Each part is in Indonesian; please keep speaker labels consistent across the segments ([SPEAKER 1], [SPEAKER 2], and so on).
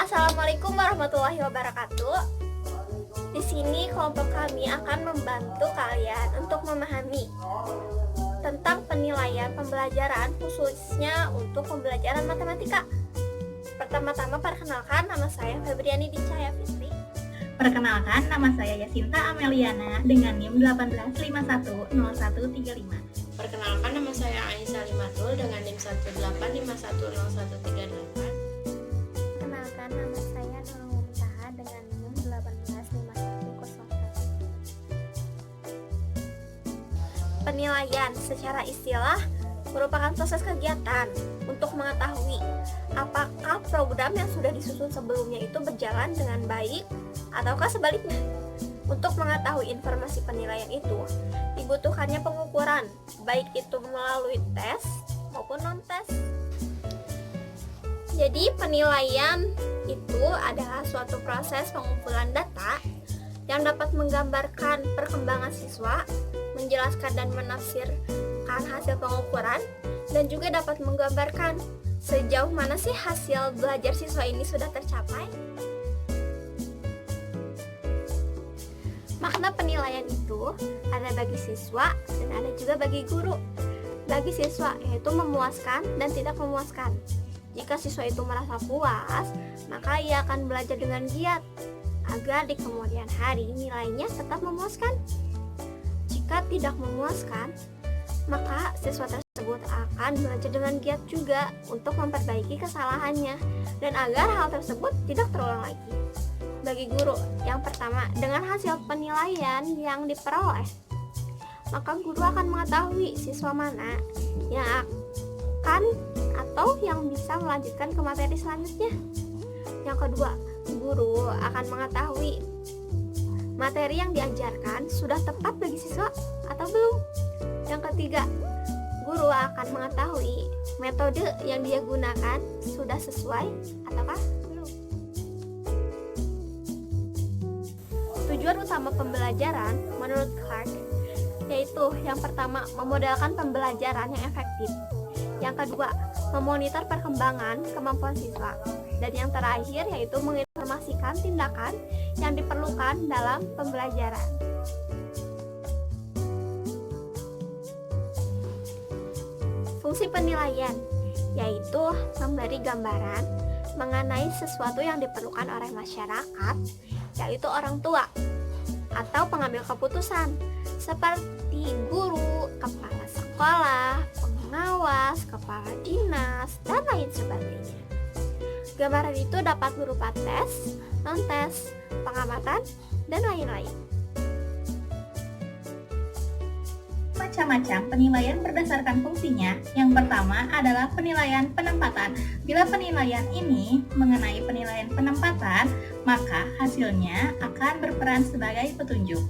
[SPEAKER 1] Assalamualaikum warahmatullahi wabarakatuh. Di sini kelompok kami akan membantu kalian untuk memahami tentang penilaian pembelajaran khususnya untuk pembelajaran matematika. Pertama-tama perkenalkan, nama saya Febriani Dicaya Fitri.
[SPEAKER 2] Perkenalkan, nama saya Yasinta Ameliana dengan NIM 18510135.
[SPEAKER 3] Perkenalkan, nama saya Aisyah Limatul dengan NIM 185101338.
[SPEAKER 1] Perkenalkan, nama saya Nurul Muntaha dengan NIM 1855101. Penilaian secara istilah merupakan proses kegiatan untuk mengetahui apakah program yang sudah disusun sebelumnya itu berjalan dengan baik ataukah sebaliknya. Untuk mengetahui informasi penilaian itu dibutuhkannya pengukuran, baik itu melalui tes maupun non-tes. Jadi penilaian itu adalah suatu proses pengumpulan data yang dapat menggambarkan perkembangan siswa, menjelaskan dan menafsirkan hasil pengukuran, dan juga dapat menggambarkan sejauh mana sih hasil belajar siswa ini sudah tercapai. Makna penilaian itu ada bagi siswa dan ada juga bagi guru. Bagi siswa yaitu memuaskan dan tidak memuaskan. Jika siswa itu merasa puas, maka ia akan belajar dengan giat agar di kemudian hari nilainya tetap memuaskan. Jika tidak memuaskan, maka siswa tersebut akan belajar dengan giat juga untuk memperbaiki kesalahannya dan agar hal tersebut tidak terulang lagi. Bagi guru, yang pertama, dengan hasil penilaian yang diperoleh, maka guru akan mengetahui siswa mana yang akan atau yang bisa melanjutkan ke materi selanjutnya. Yang kedua, guru akan mengetahui materi yang diajarkan sudah tepat bagi siswa atau belum. Yang ketiga, guru akan mengetahui metode yang dia gunakan sudah sesuai ataukah belum. Tujuan utama pembelajaran menurut Clark yaitu yang pertama, memodelkan pembelajaran yang efektif. Yang kedua, memonitor perkembangan kemampuan siswa. Dan yang terakhir yaitu menginformasikan tindakan yang diperlukan dalam pembelajaran. Fungsi penilaian yaitu memberi gambaran mengenai sesuatu yang diperlukan oleh masyarakat, yaitu orang tua atau pengambil keputusan seperti guru, kepala sekolah, pengawas, kepala dinas, dan lain sebagainya. Gambaran itu dapat berupa tes, non-tes, pengamatan, dan lain-lain.
[SPEAKER 2] Macam-macam penilaian berdasarkan fungsinya. Yang pertama adalah penilaian penempatan. Bila penilaian ini mengenai penilaian penempatan, maka hasilnya akan berperan sebagai petunjuk.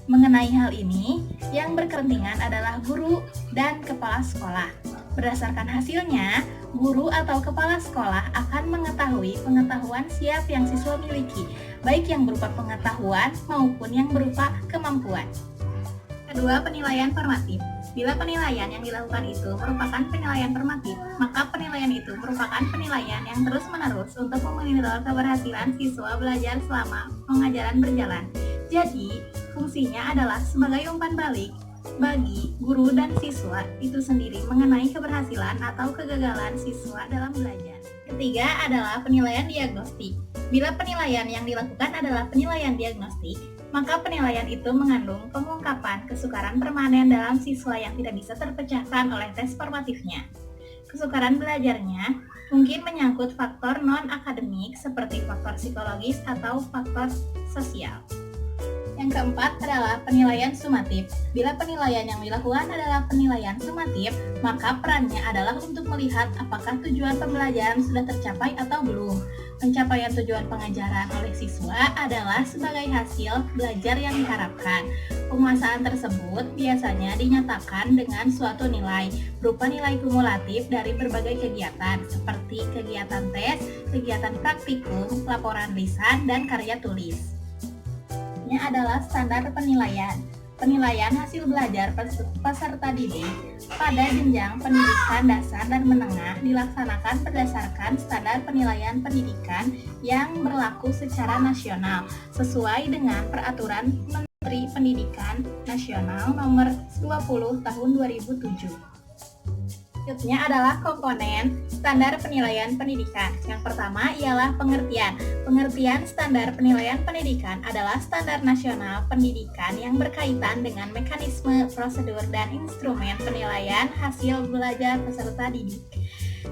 [SPEAKER 2] Mengenai hal ini, yang berkepentingan adalah guru dan kepala sekolah. Berdasarkan hasilnya, guru atau kepala sekolah akan mengetahui pengetahuan siap yang siswa miliki, baik yang berupa pengetahuan maupun yang berupa kemampuan. Kedua, penilaian formatif. Bila penilaian yang dilakukan itu merupakan penilaian formatif, maka penilaian itu merupakan penilaian yang terus-menerus untuk memonitor keberhasilan siswa belajar selama pengajaran berjalan. Jadi, fungsinya adalah sebagai umpan balik bagi guru dan siswa itu sendiri mengenai keberhasilan atau kegagalan siswa dalam belajar. Ketiga adalah penilaian diagnostik. Bila penilaian yang dilakukan adalah penilaian diagnostik, maka penilaian itu mengandung pengungkapan kesukaran permanen dalam siswa yang tidak bisa terpecahkan oleh tes formatifnya. Kesukaran belajarnya mungkin menyangkut faktor non-akademik seperti faktor psikologis atau faktor sosial. Yang keempat adalah penilaian sumatif. Bila penilaian yang dilakukan adalah penilaian sumatif, maka perannya adalah untuk melihat apakah tujuan pembelajaran sudah tercapai atau belum. Pencapaian tujuan pengajaran oleh siswa adalah sebagai hasil belajar yang diharapkan. Penguasaan tersebut biasanya dinyatakan dengan suatu nilai, berupa nilai kumulatif dari berbagai kegiatan, seperti kegiatan tes, kegiatan praktikum, laporan lisan, dan karya tulis. Adalah standar penilaian. penilaian hasil belajar peserta didik pada jenjang pendidikan dasar dan menengah dilaksanakan berdasarkan standar penilaian pendidikan yang berlaku secara nasional sesuai dengan Peraturan Menteri Pendidikan Nasional Nomor 20 Tahun 2007. Selanjutnya adalah komponen standar penilaian pendidikan. Yang pertama ialah pengertian. Pengertian standar penilaian pendidikan adalah standar nasional pendidikan yang berkaitan dengan mekanisme, prosedur, dan instrumen penilaian hasil belajar peserta didik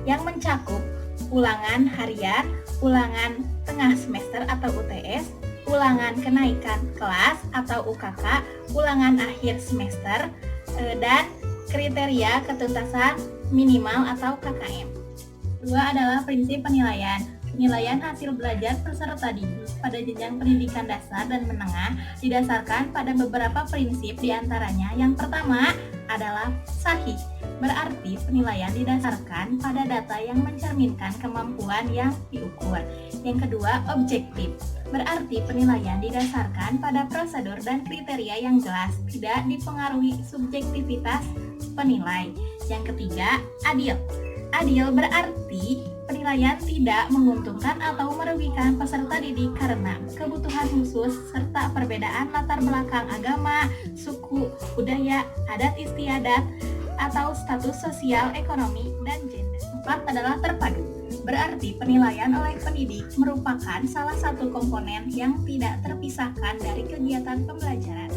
[SPEAKER 2] yang mencakup ulangan harian, ulangan tengah semester atau UTS, ulangan kenaikan kelas atau UKK, ulangan akhir semester, dan kriteria ketuntasan minimal atau KKM. Kedua adalah prinsip penilaian. Penilaian hasil belajar peserta didik pada jenjang pendidikan dasar dan menengah didasarkan pada beberapa prinsip, diantaranya yang pertama adalah sahih. Berarti penilaian didasarkan pada data yang mencerminkan kemampuan yang diukur. Yang kedua, objektif. Berarti penilaian didasarkan pada prosedur dan kriteria yang jelas, tidak dipengaruhi subjektivitas penilai. Yang ketiga, adil. Adil berarti penilaian tidak menguntungkan atau merugikan peserta didik karena kebutuhan khusus serta perbedaan latar belakang agama, suku, budaya, adat istiadat, atau status sosial, ekonomi, dan gender. Empat adalah terpadu. Berarti penilaian oleh pendidik merupakan salah satu komponen yang tidak terpisahkan dari kegiatan pembelajaran.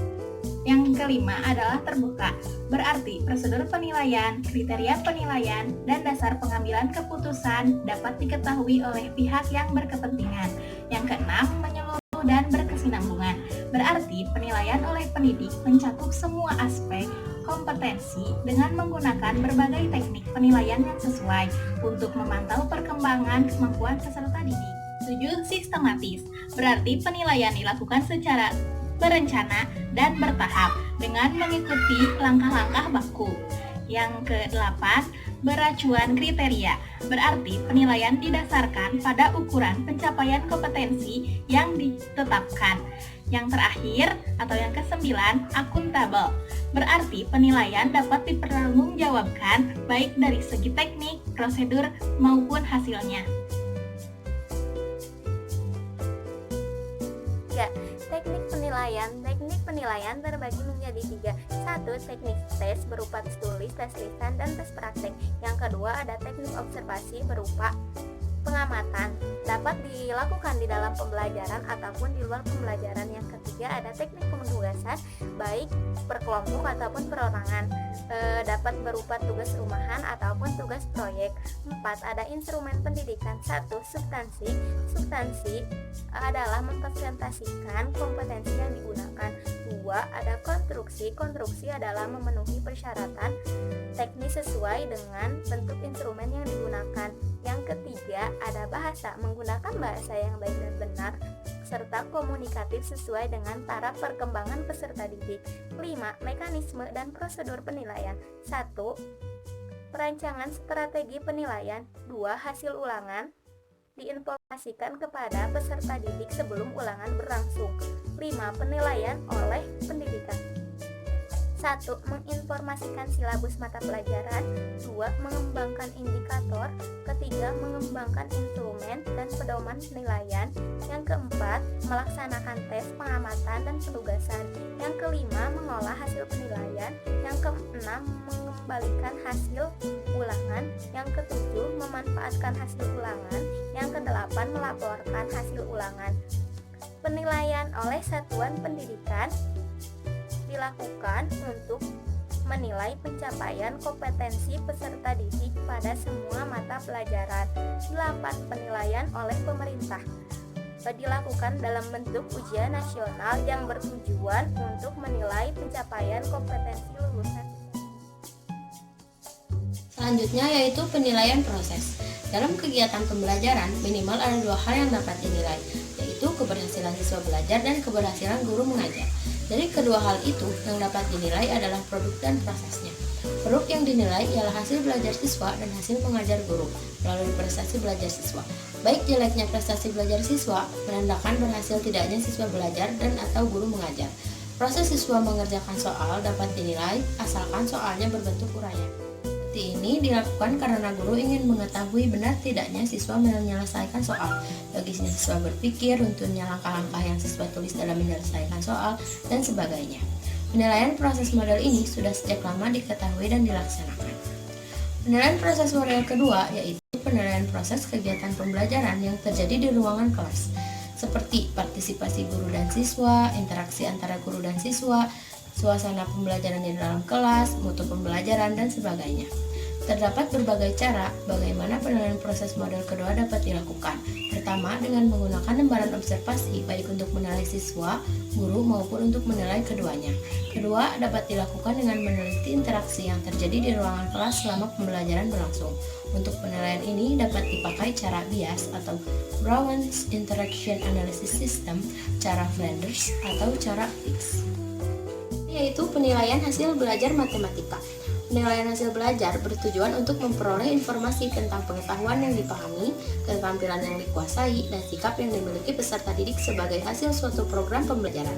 [SPEAKER 2] Yang kelima adalah terbuka. Berarti prosedur penilaian, kriteria penilaian, dan dasar pengambilan keputusan dapat diketahui oleh pihak yang berkepentingan. Yang keenam, menyeluruh dan berkesinambungan. Berarti penilaian oleh pendidik mencakup semua aspek kompetensi dengan menggunakan berbagai teknik penilaian yang sesuai untuk memantau perkembangan kemampuan peserta didik. 7. Sistematis. Berarti penilaian dilakukan secara berencana dan bertahap dengan mengikuti langkah-langkah baku. Yang ke-8, beracuan kriteria. Berarti penilaian didasarkan pada ukuran pencapaian kompetensi yang ditetapkan. Yang terakhir atau yang ke-9, akuntabel. Berarti penilaian dapat dipertanggungjawabkan baik dari segi teknik, prosedur maupun hasilnya.
[SPEAKER 1] Teknik penilaian terbagi menjadi 3. 1. Teknik tes berupa tes tulis, tes lisan, dan tes praktek. Yang kedua ada teknik observasi berupa pengamatan, dapat dilakukan di dalam pembelajaran ataupun di luar pembelajaran. Yang ketiga ada teknik penugasan, baik per kelompok ataupun perorangan, dapat berupa tugas rumahan ataupun tugas proyek. 4. Ada instrumen pendidikan. 1. Substansi adalah mempresentasikan kompetensi yang digunakan. 2. Ada konstruksi adalah memenuhi persyaratan teknis sesuai dengan bentuk instrumen yang digunakan. Yang ketiga ada bahasa, menggunakan bahasa yang baik dan benar serta komunikatif sesuai dengan taraf perkembangan peserta didik. 5. Mekanisme dan prosedur penilaian. 1. Perancangan strategi penilaian. 2. Hasil ulangan diinformasikan kepada peserta didik sebelum ulangan berlangsung. 5. Penilaian oleh pendidikan. 1. Menginformasikan silabus mata pelajaran. 2. Mengembangkan indikator. Ketiga, mengembangkan instrumen dan pedoman penilaian. Yang keempat, melaksanakan tes, pengamatan, dan penugasan. Yang kelima, mengolah hasil penilaian. Yang keenam, mengembalikan hasil ulangan. Yang ketujuh, memanfaatkan hasil ulangan. Yang kedelapan, melaporkan hasil ulangan. Penilaian oleh satuan pendidikan dilakukan untuk menilai pencapaian kompetensi peserta didik pada semua mata pelajaran. 8. Penilaian oleh pemerintah dilakukan dalam bentuk ujian nasional yang bertujuan untuk menilai pencapaian kompetensi lulusan.
[SPEAKER 3] Selanjutnya yaitu penilaian proses. Dalam kegiatan pembelajaran, minimal ada 2 hal yang dapat dinilai, yaitu keberhasilan siswa belajar dan keberhasilan guru mengajar. Dari kedua hal itu, yang dapat dinilai adalah produk dan prosesnya. Produk yang dinilai ialah hasil belajar siswa dan hasil pengajar guru melalui prestasi belajar siswa. Baik jeleknya prestasi belajar siswa menandakan berhasil tidaknya siswa belajar dan atau guru mengajar. Proses siswa mengerjakan soal dapat dinilai asalkan soalnya berbentuk uraian. Seperti ini dilakukan karena guru ingin mengetahui benar tidaknya siswa menyelesaikan soal. Logisnya siswa berpikir, runtunnya langkah-langkah yang siswa tulis dalam menyelesaikan soal, dan sebagainya. Penilaian proses model ini sudah sejak lama diketahui dan dilaksanakan. Penilaian proses model kedua yaitu penilaian proses kegiatan pembelajaran yang terjadi di ruangan kelas, seperti partisipasi guru dan siswa, interaksi antara guru dan siswa, suasana pembelajaran di dalam kelas, mutu pembelajaran, dan sebagainya. Terdapat berbagai cara bagaimana penilaian proses model kedua dapat dilakukan. Pertama, dengan menggunakan lembaran observasi baik untuk menilai siswa, guru maupun untuk menilai keduanya. Kedua, dapat dilakukan dengan meneliti interaksi yang terjadi di ruangan kelas selama pembelajaran berlangsung. Untuk penilaian ini dapat dipakai cara bias atau Brown's Interaction Analysis System, cara Flanders, atau cara Fix, yaitu penilaian hasil belajar matematika. Penilaian hasil belajar bertujuan untuk memperoleh informasi tentang pengetahuan yang dipahami, keterampilan yang dikuasai, dan sikap yang dimiliki peserta didik sebagai hasil suatu program pembelajaran.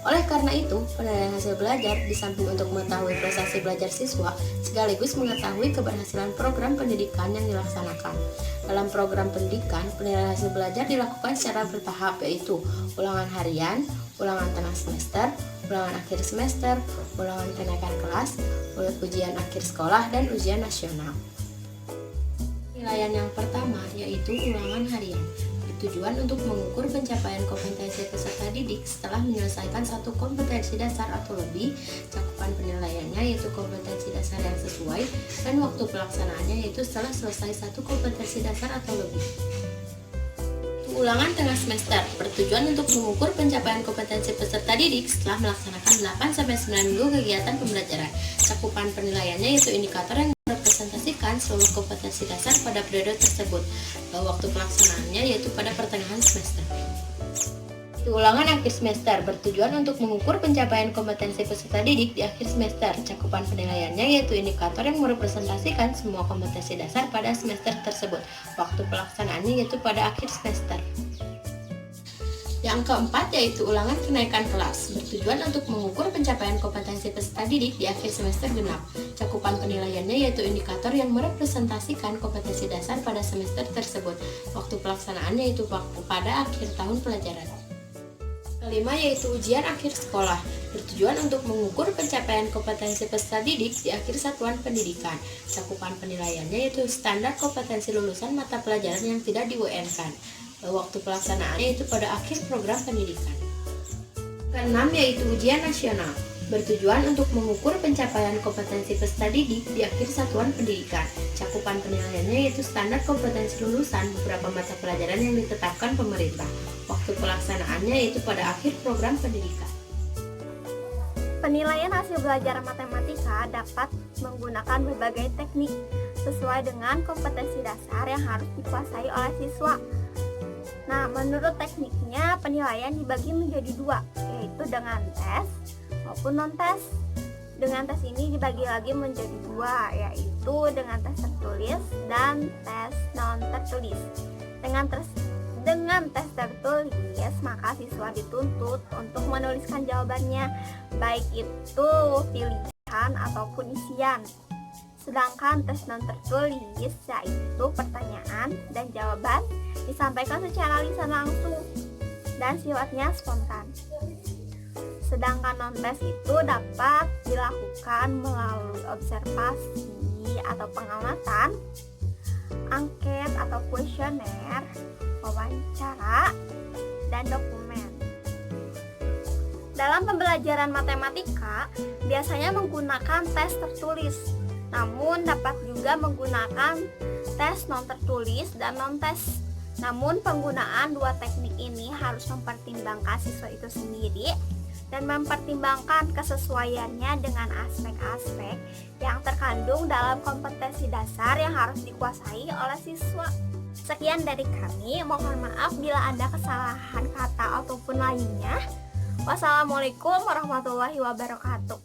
[SPEAKER 3] Oleh karena itu, penilaian hasil belajar di samping untuk mengetahui prestasi belajar siswa, sekaligus mengetahui keberhasilan program pendidikan yang dilaksanakan. Dalam program pendidikan, penilaian hasil belajar dilakukan secara bertahap, yaitu ulangan harian, ulangan tengah semester, ulangan akhir semester, ulangan kenaikan kelas, ujian akhir sekolah, dan ujian nasional. Penilaian yang pertama yaitu ulangan harian, bertujuan untuk mengukur pencapaian kompetensi peserta didik setelah menyelesaikan satu kompetensi dasar atau lebih. Cakupan penilaiannya yaitu kompetensi dasar yang sesuai, dan waktu pelaksanaannya yaitu setelah selesai satu kompetensi dasar atau lebih. Ulangan tengah semester bertujuan untuk mengukur pencapaian kompetensi peserta didik setelah melaksanakan 8-9 minggu kegiatan pembelajaran. Cakupan penilaiannya yaitu indikator yang merepresentasikan seluruh kompetensi dasar pada periode tersebut. Waktu pelaksanaannya yaitu pada pertengahan semester. Ulangan akhir semester bertujuan untuk mengukur pencapaian kompetensi peserta didik di akhir semester. Cakupan penilaiannya yaitu indikator yang merepresentasikan semua kompetensi dasar pada semester tersebut. Waktu pelaksanaannya yaitu pada akhir semester. Yang keempat yaitu ulangan kenaikan kelas, bertujuan untuk mengukur pencapaian kompetensi peserta didik di akhir semester genap. Cakupan penilaiannya yaitu indikator yang merepresentasikan kompetensi dasar pada semester tersebut. Waktu pelaksanaannya yaitu waktu pada akhir tahun pelajaran. Kelima yaitu ujian akhir sekolah, bertujuan untuk mengukur pencapaian kompetensi peserta didik di akhir satuan pendidikan. Cakupan penilaiannya yaitu standar kompetensi lulusan mata pelajaran yang tidak di-UN-kan. Waktu pelaksanaannya yaitu pada akhir program pendidikan. Keenam yaitu ujian nasional, bertujuan untuk mengukur pencapaian kompetensi peserta didik di akhir satuan pendidikan. Cakupan penilaiannya yaitu standar kompetensi lulusan beberapa mata pelajaran yang ditetapkan pemerintah. Waktu pelaksanaannya yaitu pada akhir program pendidikan.
[SPEAKER 1] Penilaian hasil belajar matematika dapat menggunakan berbagai teknik sesuai dengan kompetensi dasar yang harus dikuasai oleh siswa. Nah, menurut tekniknya penilaian dibagi menjadi dua, yaitu dengan tes maupun non-tes. Dengan tes ini dibagi lagi menjadi dua, yaitu dengan tes tertulis dan tes non-tertulis. Dengan tes tertulis, maka siswa dituntut untuk menuliskan jawabannya, baik itu pilihan ataupun isian. Sedangkan tes non-tertulis, yaitu pertanyaan dan jawaban, disampaikan secara lisan langsung dan sifatnya spontan. Sedangkan non-tes itu dapat dilakukan melalui observasi atau pengamatan, angket atau kuesioner, wawancara, dan dokumen. Dalam pembelajaran matematika, biasanya menggunakan tes tertulis, namun dapat juga menggunakan tes non-tertulis dan non-tes. Namun penggunaan dua teknik ini harus mempertimbangkan siswa itu sendiri dan mempertimbangkan kesesuaiannya dengan aspek-aspek yang terkandung dalam kompetensi dasar yang harus dikuasai oleh siswa. Sekian dari kami, mohon maaf bila ada kesalahan kata ataupun lainnya. Wassalamualaikum warahmatullahi wabarakatuh.